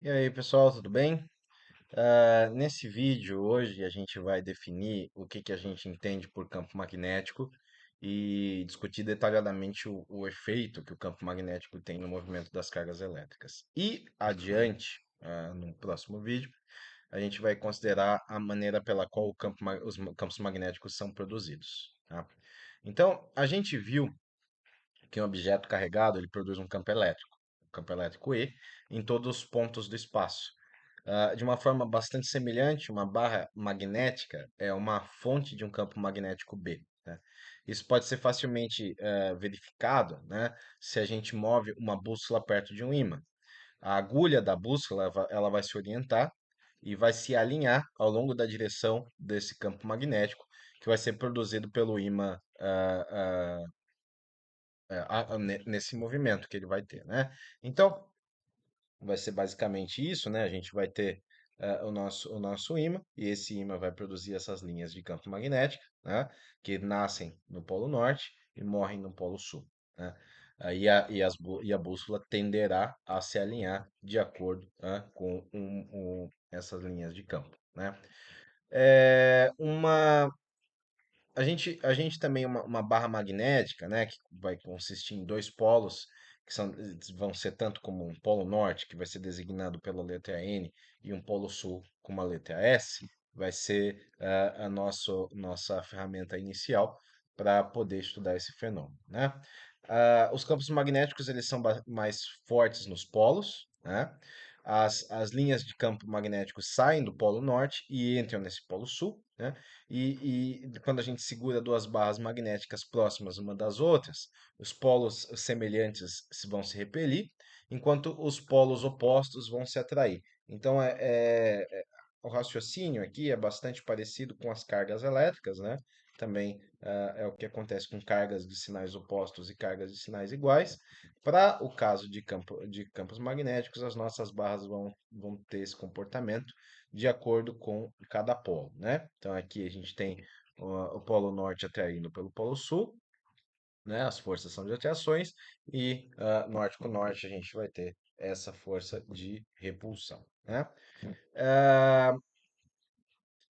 E aí, pessoal, tudo bem? Nesse vídeo hoje a gente vai definir o que que a gente entende por campo magnético e discutir detalhadamente o efeito que o campo magnético tem no movimento das cargas elétricas. E adiante, no próximo vídeo, a gente vai considerar a maneira pela qual os campos magnéticos são produzidos, tá? Então, a gente viu que um objeto carregado ele produz um campo elétrico E, em todos os pontos do espaço. De uma forma bastante semelhante, uma barra magnética é uma fonte de um campo magnético B, né? Isso pode ser facilmente verificado, né, se a gente move uma bússola perto de um ímã. A agulha da bússola ela vai se orientar e vai se alinhar ao longo da direção desse campo magnético que vai ser produzido pelo ímã nesse movimento que ele vai ter, né? Então, vai ser basicamente isso, né? A gente vai ter o nosso ímã, e esse ímã vai produzir essas linhas de campo magnético, né? Que nascem no Polo Norte e morrem no Polo Sul, né? E a bússola tenderá a se alinhar de acordo, né, com essas linhas de campo, né? A gente também, uma barra magnética, né, que vai consistir em dois polos, vão ser tanto como um polo norte, que vai ser designado pela letra N, e um polo sul com uma letra S, vai ser a nossa ferramenta inicial para poder estudar esse fenômeno, né? Os campos magnéticos eles são mais fortes nos polos, né? As linhas de campo magnético saem do polo norte e entram nesse polo sul, né? E quando a gente segura duas barras magnéticas próximas uma das outras, os polos semelhantes vão se repelir, enquanto os polos opostos vão se atrair. Então, o raciocínio aqui é bastante parecido com as cargas elétricas, né? Também é o que acontece com cargas de sinais opostos e cargas de sinais iguais. Para o caso de campos magnéticos, as nossas barras vão ter esse comportamento de acordo com cada polo, né? Então aqui a gente tem o polo norte atraindo pelo polo sul, né? As forças são de atrações e norte com norte a gente vai ter essa força de repulsão, né? Ah,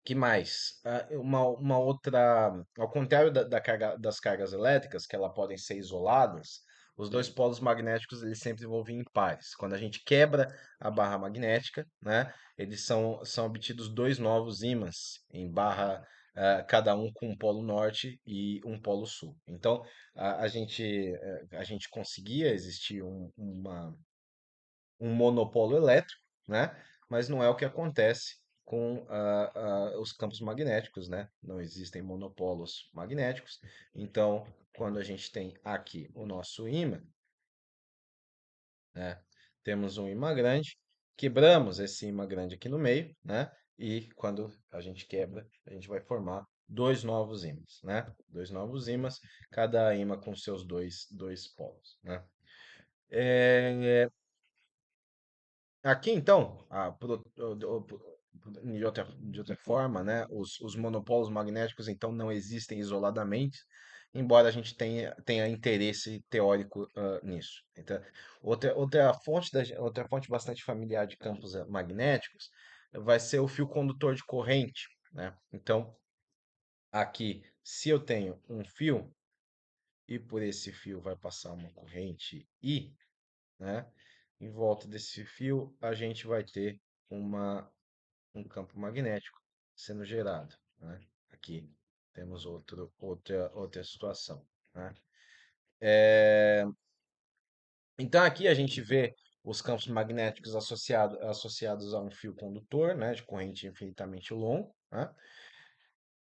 que mais? Uma outra, ao contrário das cargas elétricas, que elas podem ser isoladas, os dois polos magnéticos eles sempre vão vir em pares. Quando a gente quebra a barra magnética, né, eles são obtidos dois novos ímãs em barra, cada um com um polo norte e um polo sul. Então, a gente conseguia existir um monopolo elétrico, né? Mas não é o que acontece com os campos magnéticos, né? Não existem monopolos magnéticos. Então, quando a gente tem aqui o nosso ímã, né? Temos um ímã grande, quebramos esse ímã grande aqui no meio, né? E quando a gente quebra, a gente vai formar dois novos ímãs, né? Dois novos ímãs, cada ímã com seus dois polos, né? Aqui, então, de outra forma, né, os monopólios magnéticos, então, não existem isoladamente, embora a gente tenha interesse teórico nisso. Então, outra fonte bastante familiar de campos magnéticos vai ser o fio condutor de corrente, né? Então, aqui, se eu tenho um fio, e por esse fio vai passar uma corrente I, né? Em volta desse fio, a gente vai ter um campo magnético sendo gerado, né? Aqui temos outra situação, né? Então aqui a gente vê os campos magnéticos associados a um fio condutor, né? De corrente infinitamente longo, né?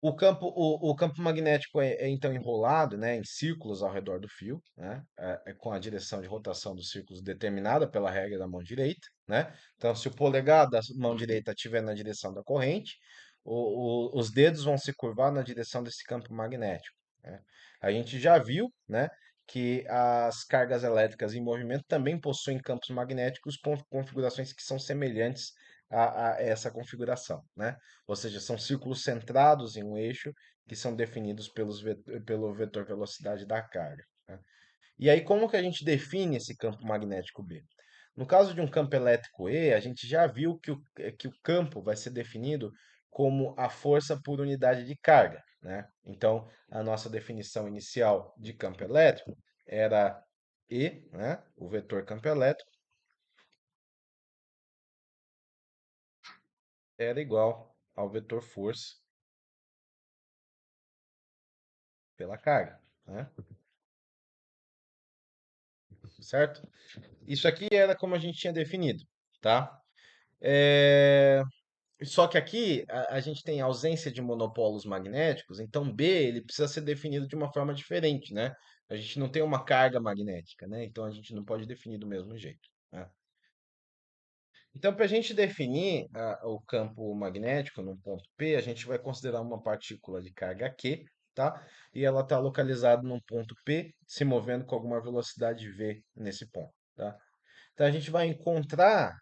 O campo magnético é então enrolado, né, em círculos ao redor do fio, né, com a direção de rotação dos círculos determinada pela regra da mão direita, né? Então, se o polegar da mão direita estiver na direção da corrente, os dedos vão se curvar na direção desse campo magnético, né? A gente já viu, né, que as cargas elétricas em movimento também possuem campos magnéticos com configurações que são semelhantes a essa configuração, né? Ou seja, são círculos centrados em um eixo que são definidos pelo vetor velocidade da carga, né? E aí, como que a gente define esse campo magnético B? No caso de um campo elétrico E, a gente já viu que o campo vai ser definido como a força por unidade de carga, né? Então, a nossa definição inicial de campo elétrico era E, né? O vetor campo elétrico era igual ao vetor força pela carga, né? Certo? Isso aqui era como a gente tinha definido, tá? É, Só que aqui a gente tem ausência de monopolos magnéticos, então B ele precisa ser definido de uma forma diferente, né? A gente não tem uma carga magnética, né? Então a gente não pode definir do mesmo jeito, né? Então, para a gente definir o campo magnético num ponto P, a gente vai considerar uma partícula de carga Q, tá? E ela está localizada num ponto P, se movendo com alguma velocidade v nesse ponto, tá? Então a gente vai encontrar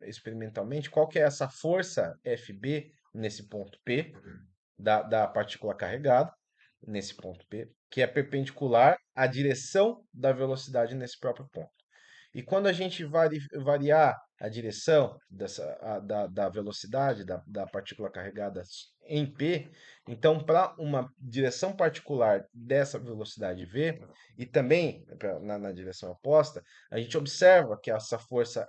experimentalmente qual que é essa força FB nesse ponto P da partícula carregada, nesse ponto P, que é perpendicular à direção da velocidade nesse próprio ponto. E quando a gente variar a direção da velocidade da partícula carregada em P, então para uma direção particular dessa velocidade v, e também na direção oposta, a gente observa que essa força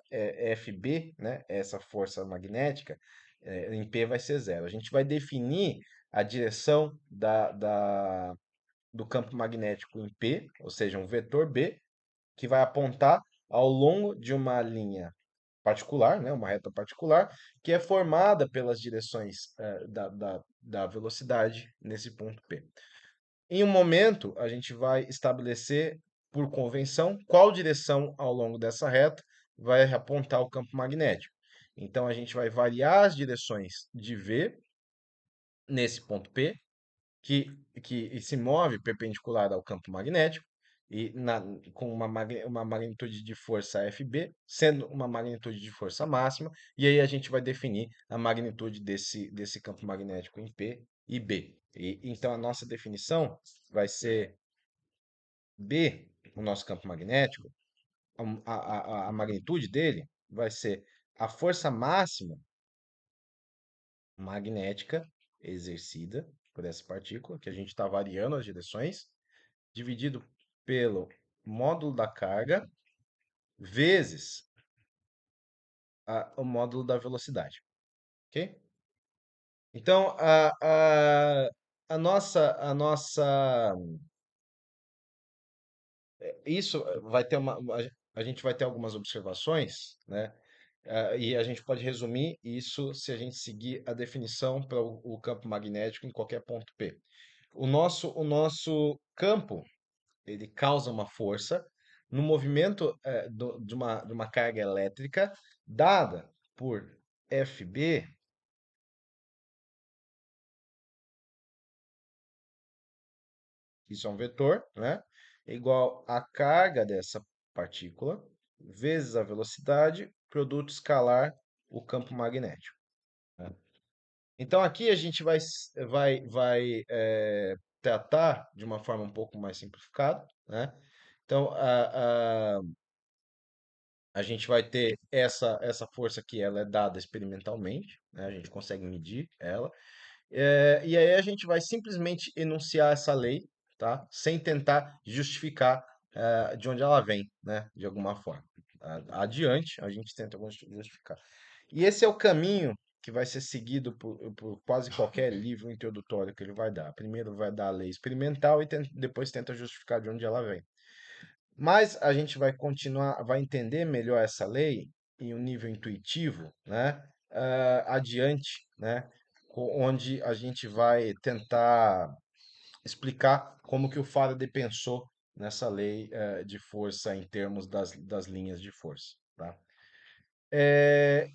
Fb, né, essa força magnética, em P vai ser zero. A gente vai definir a direção do campo magnético em P, ou seja, um vetor B, que vai apontar ao longo de uma linha particular, né, uma reta particular, que é formada pelas direções da velocidade nesse ponto P. Em um momento, a gente vai estabelecer, por convenção, qual direção ao longo dessa reta vai apontar o campo magnético. Então, a gente vai variar as direções de V nesse ponto P que, que se move perpendicular ao campo magnético e com uma magnitude de força FB, sendo uma magnitude de força máxima, e aí a gente vai definir a magnitude desse campo magnético em P e B. Então a nossa definição vai ser B, o nosso campo magnético, a magnitude dele vai ser a força máxima magnética exercida por essa partícula, que a gente está variando as direções, dividido pelo módulo da carga vezes o módulo da velocidade, ok? Então, isso vai ter a gente vai ter algumas observações, né? E a gente pode resumir isso se a gente seguir a definição para o campo magnético em qualquer ponto P. O nosso campo ele causa uma força no movimento de uma carga elétrica dada por FB, isso é um vetor, né? Igual a carga dessa partícula vezes a velocidade, produto escalar, o campo magnético, né? Então aqui a gente vai tratar de uma forma um pouco mais simplificada, né? Então a gente vai ter essa força que ela é dada experimentalmente, né? A gente consegue medir ela. E aí a gente vai simplesmente enunciar essa lei, tá? Sem tentar justificar de onde ela vem, né? De alguma forma. Adiante, a gente tenta justificar. E esse é o caminho que vai ser seguido por quase qualquer livro introdutório que ele vai dar. Primeiro vai dar a lei experimental e depois tenta justificar de onde ela vem. Mas a gente vai continuar, vai entender melhor essa lei em um nível intuitivo, né? Adiante, né? Onde a gente vai tentar explicar como que o Faraday pensou nessa lei de força em termos das linhas de força, tá? Eh,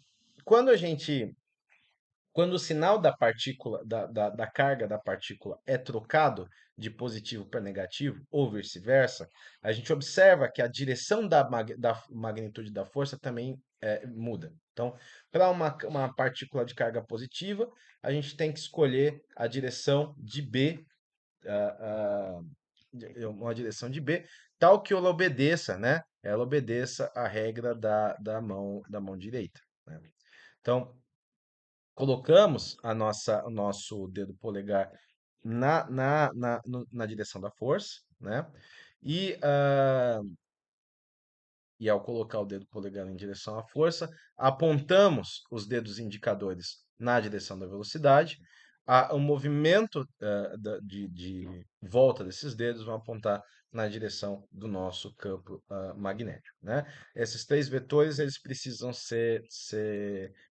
quando a gente quando o sinal da partícula, da carga da partícula é trocado de positivo para negativo, ou vice-versa, a gente observa que a direção da magnitude da força também muda. Então, para uma partícula de carga positiva, a gente tem que escolher a direção de B, uma direção de B, tal que ela obedeça, né, ela obedeça a regra da mão direita, né? Então, colocamos o nosso dedo polegar na direção da força, né? E, e ao colocar o dedo polegar em direção à força, apontamos os dedos indicadores na direção da velocidade. O movimento de volta desses dedos vão apontar na direção do nosso campo magnético, né? Esses três vetores eles precisam ser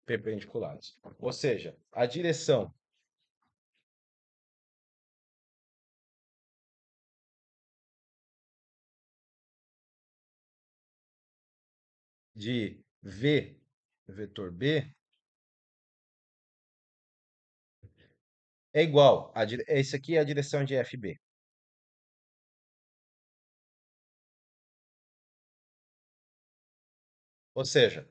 perpendiculares. Ou seja, a direção de V, vetor B, é igual. Esse aqui é a direção de FB. Ou seja,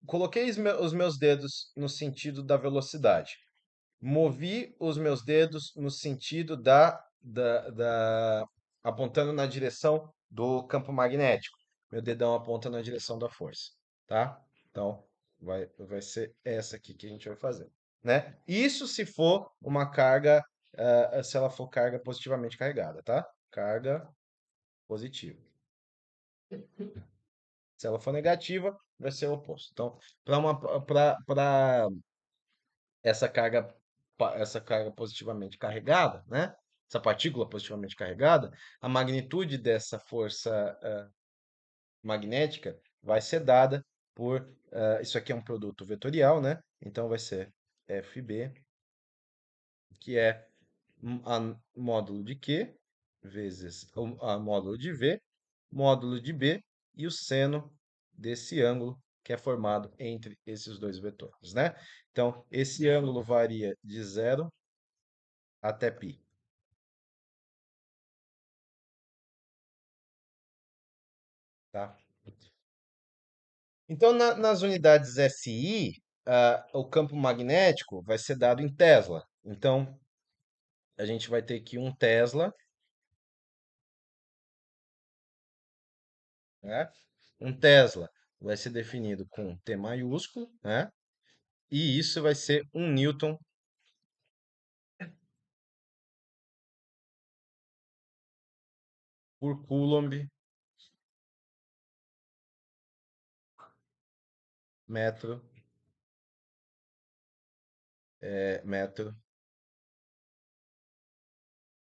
coloquei os meus dedos no sentido da velocidade. Movi os meus dedos no sentido apontando na direção do campo magnético. Meu dedão aponta na direção da força, tá? Então, vai ser essa aqui que a gente vai fazer, né? Isso se for uma carga, se ela for carga positivamente carregada, tá? Carga positiva. Se ela for negativa, vai ser o oposto. Então, para essa carga positivamente carregada, né? Essa partícula positivamente carregada, a magnitude dessa força magnética vai ser dada por, isso aqui é um produto vetorial, né? Então vai ser FB, que é a módulo de Q vezes a módulo de V, módulo de B e o seno desse ângulo que é formado entre esses dois vetores, né? Então, esse ângulo varia de zero até π, tá? Então, nas unidades SI, o campo magnético vai ser dado em Tesla. Então, a gente vai ter que um Tesla, né? Um Tesla vai ser definido com T maiúsculo, né? E isso vai ser um Newton por Coulomb metro, metro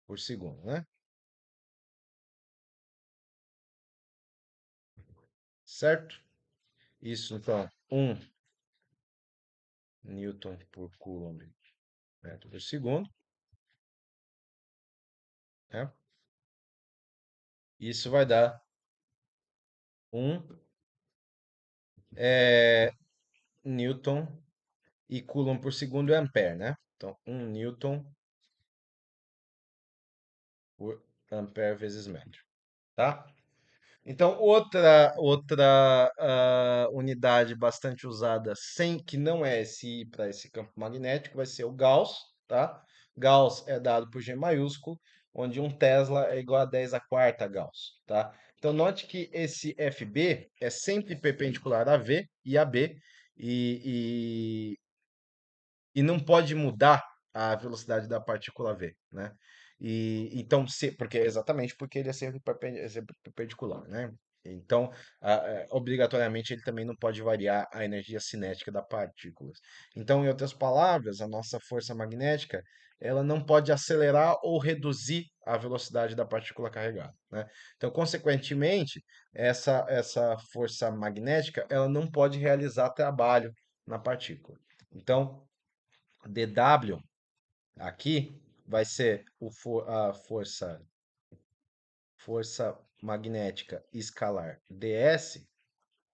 por segundo, né? Certo? Isso, então, um Newton por Coulomb metro por segundo, né? Isso vai dar um Newton e Coulomb por segundo é ampere, né? Então, um Newton por ampere vezes metro, tá? Então, outra unidade bastante usada, sem que não é SI para esse campo magnético, vai ser o Gauss, tá? Gauss é dado por G maiúsculo, onde um Tesla é igual a 10 a quarta Gauss, tá? Então, note que esse FB é sempre perpendicular a V e a B, e, e não pode mudar a velocidade da partícula V, né? E então, porque exatamente porque ele é sempre perpendicular, né? Então, obrigatoriamente ele também não pode variar a energia cinética da partícula. Então, em outras palavras, a nossa força magnética, ela não pode acelerar ou reduzir a velocidade da partícula carregada, né? Então, consequentemente, essa força magnética, ela não pode realizar trabalho na partícula. Então, dW aqui vai ser a força magnética escalar ds,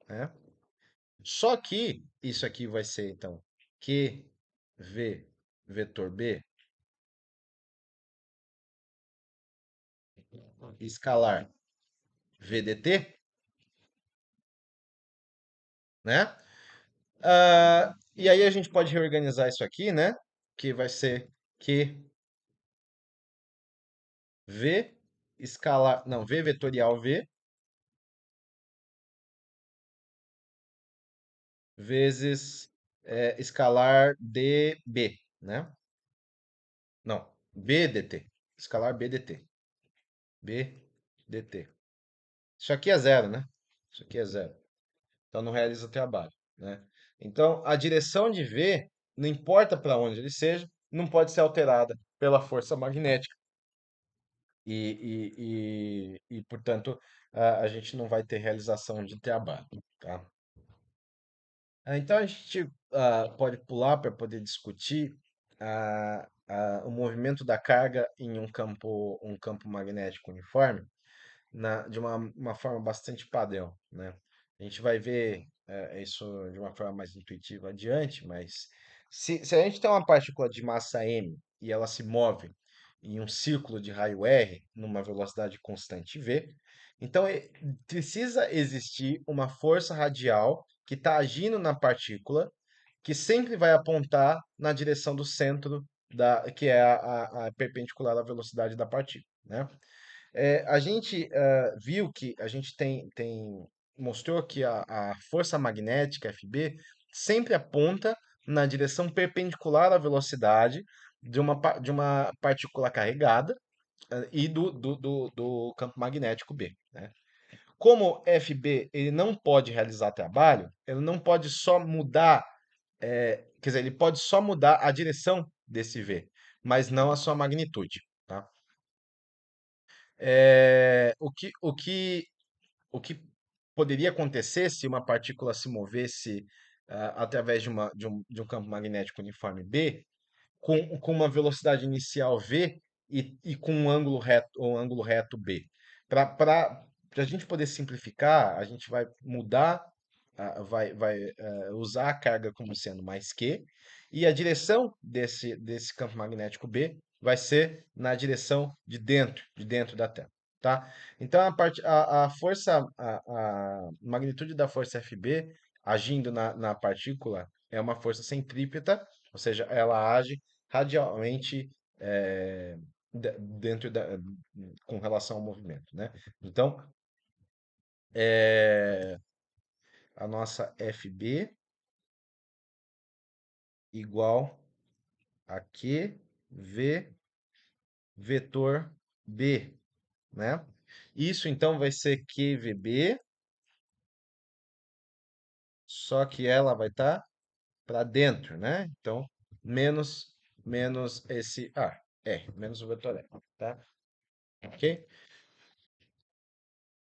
né? Só que isso aqui vai ser então QV vetor B escalar VDT, né? E aí a gente pode reorganizar isso aqui, né? Que vai ser QV escalar, não, V vetorial V vezes escalar dB, né? Não, BDT. Escalar BDT. BDT. Isso aqui é zero, né? Isso aqui é zero. Então não realiza trabalho, né? Então a direção de V, não importa para onde ele seja, não pode ser alterada pela força magnética portanto, a gente não vai ter realização de trabalho, tá? Então a gente pode pular para poder discutir o movimento da carga em um campo magnético uniforme de uma forma bastante padrão, né? A gente vai ver isso de uma forma mais intuitiva adiante, mas se a gente tem uma partícula de massa m e ela se move em um círculo de raio r numa velocidade constante v, então precisa existir uma força radial que está agindo na partícula que sempre vai apontar na direção do centro que é a perpendicular à velocidade da partícula, né? A gente viu que a gente mostrou que a força magnética Fb sempre aponta na direção perpendicular à velocidade de uma partícula carregada e do campo magnético B, né? Como Fb ele não pode realizar trabalho, ele não pode só mudar, quer dizer, ele pode só mudar a direção desse V, mas não a sua magnitude, tá? O que poderia acontecer se uma partícula se movesse através de um campo magnético uniforme B, com uma velocidade inicial v e com um ângulo reto b. Para a gente poder simplificar, a gente vai mudar, vai usar a carga como sendo mais q, e a direção desse campo magnético B vai ser na direção de dentro da Terra. Tá? Então, a força, a magnitude da força Fb agindo na partícula é uma força centrípeta, ou seja, ela age radialmente dentro com relação ao movimento, né? Então, é, a nossa FB igual a QV vetor B, né? Isso então vai ser QVB, só que ela vai estar para dentro, né? Então, menos esse menos o vetor R, tá? Ok?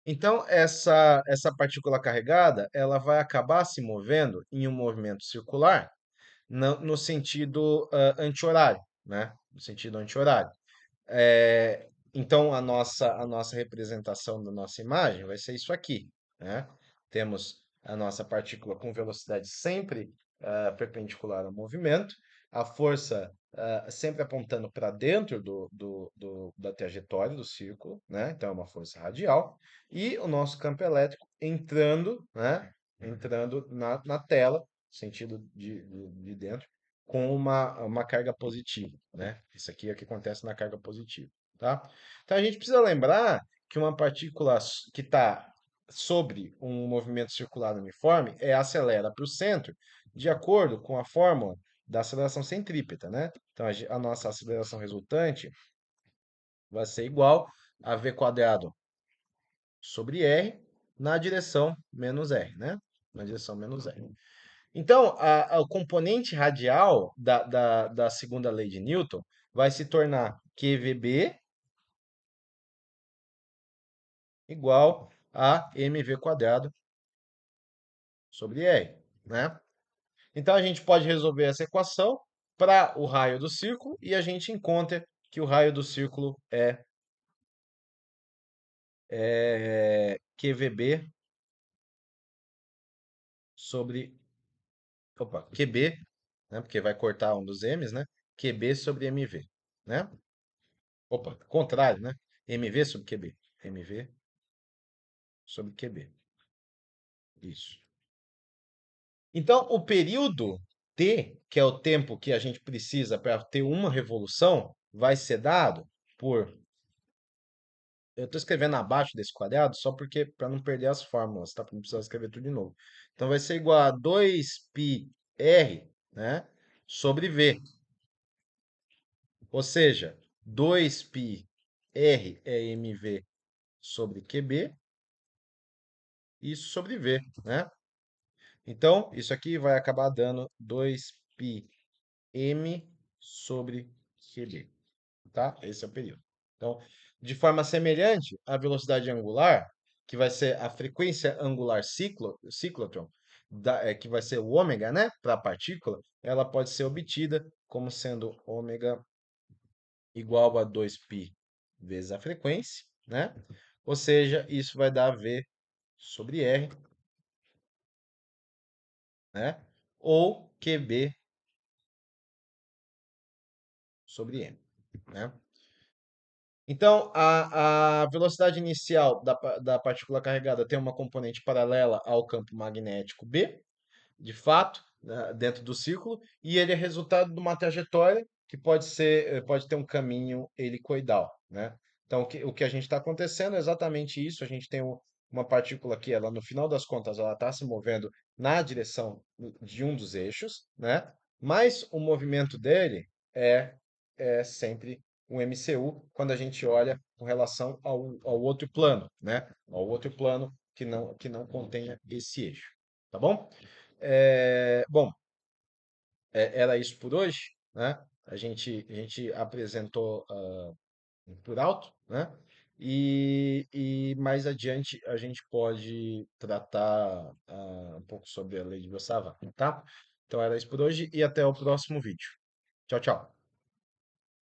Então, essa partícula carregada, ela vai acabar se movendo em um movimento circular no sentido anti-horário, né? No sentido anti-horário. Então, a nossa representação da nossa imagem vai ser isso aqui, né? Temos a nossa partícula com velocidade sempre perpendicular ao movimento, a força sempre apontando para dentro da trajetória do círculo, né? Então, é uma força radial, e o nosso campo elétrico entrando, né? Entrando na tela, sentido de dentro, com uma carga positiva, né? Isso aqui é o que acontece na carga positiva, tá? Então a gente precisa lembrar que uma partícula que está sobre um movimento circular uniforme acelera para o centro de acordo com a fórmula da aceleração centrípeta, né? Então a nossa aceleração resultante vai ser igual a v quadrado sobre r na direção menos r, né? Na direção menos r. Então, o componente radial da segunda lei de Newton vai se tornar QVB igual a mv quadrado sobre r, né? Então, a gente pode resolver essa equação para o raio do círculo e a gente encontra que o raio do círculo é QVB sobre, opa, QB, né? Porque vai cortar um dos m's, né? QB sobre mv, né? Opa, contrário, né? mv sobre QB. mv sobre QB. Isso. Então, o período T, que é o tempo que a gente precisa para ter uma revolução, vai ser dado por Eu estou escrevendo abaixo desse quadrado só porque para não perder as fórmulas, tá? Para não precisar escrever tudo de novo. Então vai ser igual a 2πr, né? Sobre v. Ou seja, 2πr é mv sobre qb, isso sobre v, né? Então, isso aqui vai acabar dando 2πm sobre qb, tá? Esse é o período. Então, de forma semelhante, a velocidade angular, que vai ser a frequência angular ciclotron, que vai ser o ômega, né, para a partícula, ela pode ser obtida como sendo ômega igual a 2π vezes a frequência, né? Ou seja, isso vai dar V sobre R, né? Ou QB sobre M, né? Então, a velocidade inicial da partícula carregada tem uma componente paralela ao campo magnético B, de fato, né, dentro do círculo, e ele é resultado de uma trajetória que pode ter um caminho helicoidal, né? Então, o que a gente está acontecendo é exatamente isso. A gente tem uma partícula que, ela, no final das contas, ela está se movendo na direção de um dos eixos, né? Mas o movimento dele é, é sempre um MCU quando a gente olha com relação ao outro plano, né? Ao outro plano que não contenha esse eixo, tá bom? Bom, era isso por hoje, né? A gente apresentou por alto, né? E mais adiante a gente pode tratar um pouco sobre a lei de Grosseteste, tá? Então era isso por hoje e até o próximo vídeo. Tchau, tchau.